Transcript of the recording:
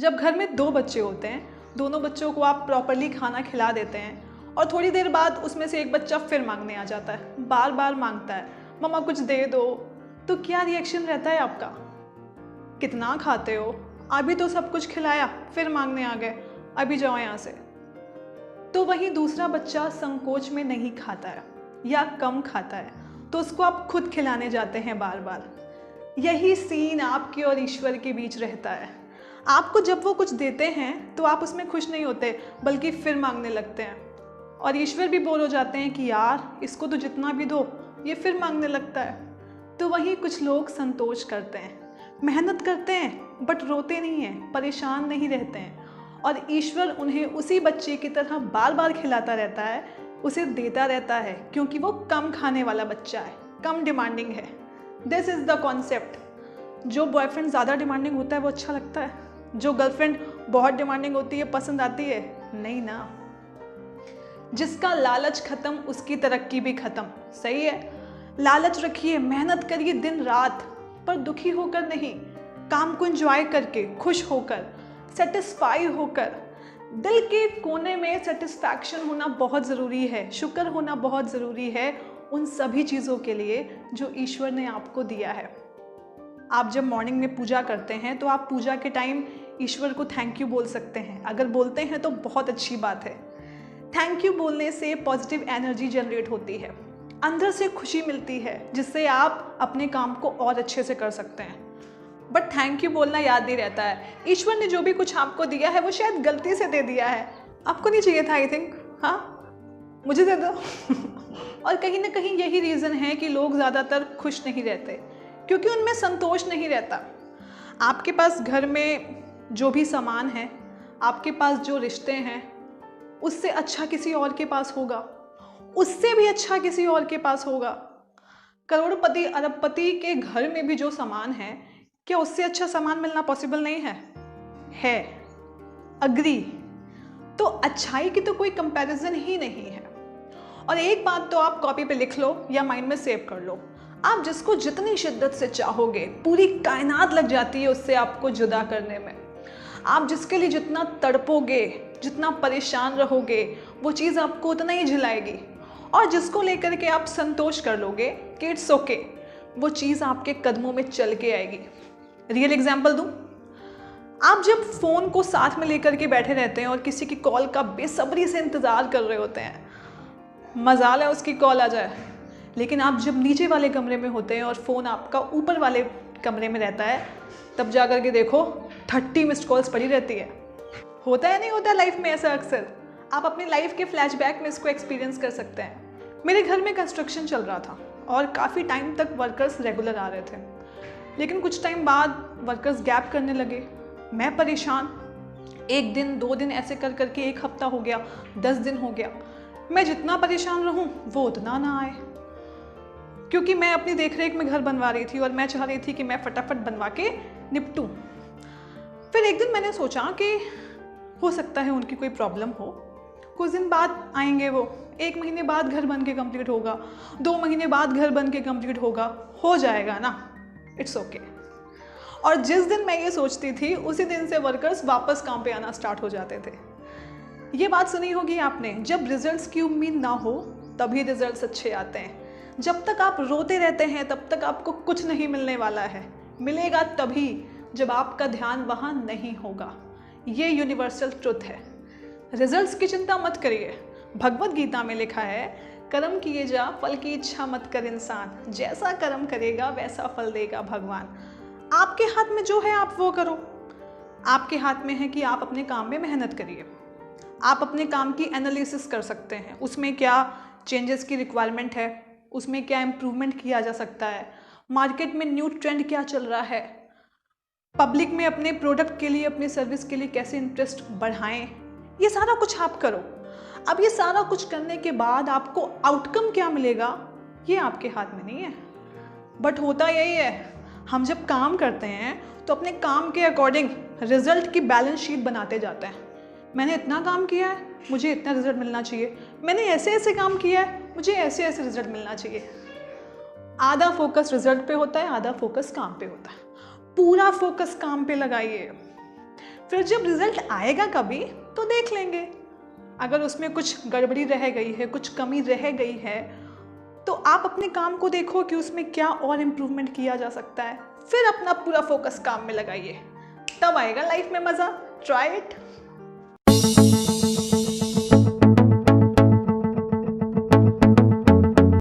जब घर में दो बच्चे होते हैं, दोनों बच्चों को आप प्रॉपरली खाना खिला देते हैं और थोड़ी देर बाद उसमें से एक बच्चा फिर मांगने आ जाता है, बार बार मांगता है, मम्मा कुछ दे दो, तो क्या रिएक्शन रहता है आपका? कितना खाते हो? अभी तो सब कुछ खिलाया, फिर मांगने आ गए, अभी जाओ यहाँ से। तो वहीं दूसरा बच्चा संकोच में नहीं खाता है या कम खाता है, तो उसको आप खुद खिलाने जाते हैं बार बार। यही सीन आपके और ईश्वर के बीच रहता है। आपको जब वो कुछ देते हैं तो आप उसमें खुश नहीं होते, बल्कि फिर मांगने लगते हैं, और ईश्वर भी बोर हो जाते हैं कि यार इसको तो जितना भी दो ये फिर मांगने लगता है। तो वहीं कुछ लोग संतोष करते हैं, मेहनत करते हैं, बट रोते नहीं हैं, परेशान नहीं रहते हैं, और ईश्वर उन्हें उसी बच्चे की तरह बार बार खिलाता रहता है, उसे देता रहता है, क्योंकि वो कम खाने वाला बच्चा है, कम डिमांडिंग है। This is the concept. जो बॉयफ्रेंड ज़्यादा डिमांडिंग होता है वो अच्छा लगता है? जो गर्लफ्रेंड बहुत डिमांडिंग होती है पसंद आती है? नहीं ना। जिसका लालच खत्म उसकी तरक्की भी खत्म। सही है, लालच रखिए, मेहनत करिए दिन रात, पर दुखी होकर नहीं, काम को एंजॉय करके, खुश होकर, सेटिस्फाई होकर। दिल के कोने में सेटिस्फैक्शन होना बहुत ज़रूरी है, शुक्र होना बहुत ज़रूरी है उन सभी चीज़ों के लिए जो ईश्वर ने आपको दिया है। आप जब मॉर्निंग में पूजा करते हैं तो आप पूजा के टाइम ईश्वर को थैंक यू बोल सकते हैं। अगर बोलते हैं तो बहुत अच्छी बात है। थैंक यू बोलने से पॉजिटिव एनर्जी जनरेट होती है, अंदर से खुशी मिलती है, जिससे आप अपने काम को और अच्छे से कर सकते हैं। बट थैंक यू बोलना याद नहीं रहता है। ईश्वर ने जो भी कुछ आपको दिया है वो शायद गलती से दे दिया है, आपको नहीं चाहिए था, आई थिंक, हाँ मुझे दे दो। और कहीं ना कहीं यही रीज़न है कि लोग ज़्यादातर खुश नहीं रहते, क्योंकि उनमें संतोष नहीं रहता। आपके पास घर में जो भी सामान है, आपके पास जो रिश्ते हैं, उससे अच्छा किसी और के पास होगा, उससे भी अच्छा किसी और के पास होगा। करोड़पति अरबपति के घर में भी जो सामान है, क्या उससे अच्छा सामान मिलना पॉसिबल नहीं है? है, अग्री। तो अच्छाई की तो कोई कंपैरिजन ही नहीं है। और एक बात तो आप कॉपी पे लिख लो या माइंड में सेव कर लो, आप जिसको जितनी शिद्दत से चाहोगे पूरी कायनात लग जाती है उससे आपको जुदा करने में। आप जिसके लिए जितना तड़पोगे, जितना परेशान रहोगे, वो चीज़ आपको उतना ही झिलाएगी। और जिसको लेकर के आप संतोष कर लोगे कि इट्स ओके, वो चीज़ आपके कदमों में चल के आएगी। रियल एग्जाम्पल दूँ, आप जब फ़ोन को साथ में लेकर के बैठे रहते हैं और किसी की कॉल का बेसब्री से इंतज़ार कर रहे होते हैं, मजाल है उसकी कॉल आ जाए, लेकिन आप जब नीचे वाले कमरे में होते हैं और फ़ोन आपका ऊपर वाले कमरे में रहता है, तब जा कर के देखो 30 मिस्ड कॉल्स पड़ी रहती है। होता है नहीं होता लाइफ में ऐसा अक्सर? आप अपनी लाइफ के फ्लैशबैक में इसको एक्सपीरियंस कर सकते हैं। मेरे घर में कंस्ट्रक्शन चल रहा था और काफ़ी टाइम तक वर्कर्स रेगुलर आ रहे थे, लेकिन कुछ टाइम बाद वर्कर्स गैप करने लगे। मैं परेशान, 1 दिन 2 दिन ऐसे कर करके 1 हफ्ता हो गया, 10 दिन हो गया। मैं जितना परेशान रहूं वो उतना ना आए, क्योंकि मैं अपनी देखरेख में घर बनवा रही थी और मैं चाह रही थी कि मैं फटाफट बनवा के निपटूं। फिर एक दिन मैंने सोचा कि हो सकता है उनकी कोई प्रॉब्लम हो, कुछ दिन बाद आएंगे वो, 1 महीने बाद घर बन के कंप्लीट होगा, 2 महीने बाद घर बन के कंप्लीट होगा, हो जाएगा ना, इट्स ओके। और जिस दिन मैं ये सोचती थी उसी दिन से वर्कर्स वापस काम पे आना स्टार्ट हो जाते थे। ये बात सुनी होगी आपने, जब रिजल्ट्स की उम्मीद ना हो तभी रिजल्ट्स अच्छे आते हैं। जब तक आप रोते रहते हैं तब तक आपको कुछ नहीं मिलने वाला है, मिलेगा तभी जब आपका ध्यान वहाँ नहीं होगा। ये यूनिवर्सल ट्रुथ है। रिजल्ट्स की चिंता मत करिए। भगवत गीता में लिखा है, कर्म किए जा फल की इच्छा मत कर इंसान, जैसा कर्म करेगा वैसा फल देगा भगवान। आपके हाथ में जो है आप वो करो। आपके हाथ में है कि आप अपने काम में मेहनत करिए। आप अपने काम की एनालिसिस कर सकते हैं, उसमें क्या चेंजेस की रिक्वायरमेंट है, उसमें क्या इम्प्रूवमेंट किया जा सकता है, मार्केट में न्यू ट्रेंड क्या चल रहा है, पब्लिक में अपने प्रोडक्ट के लिए, अपनी सर्विस के लिए कैसे इंटरेस्ट बढ़ाएं, ये सारा कुछ आप करो। अब ये सारा कुछ करने के बाद आपको आउटकम क्या मिलेगा ये आपके हाथ में नहीं है। बट होता यही है, हम जब काम करते हैं तो अपने काम के अकॉर्डिंग रिजल्ट की बैलेंस शीट बनाते जाते हैं। मैंने इतना काम किया है, मुझे इतना रिजल्ट मिलना चाहिए, मैंने ऐसे ऐसे काम किया है, मुझे ऐसे ऐसे रिजल्ट मिलना चाहिए। आधा फोकस रिजल्ट पे होता है, आधा फोकस काम पे होता है। पूरा फोकस काम पे लगाइए। फिर जब रिजल्ट आएगा कभी तो देख लेंगे। अगर उसमें कुछ गड़बड़ी रह गई है, कुछ कमी रह गई है, तो आप अपने काम को देखो कि उसमें क्या और इम्प्रूवमेंट किया जा सकता है, फिर अपना पूरा फोकस काम में लगाइए, तब आएगा लाइफ में मज़ा। Try it.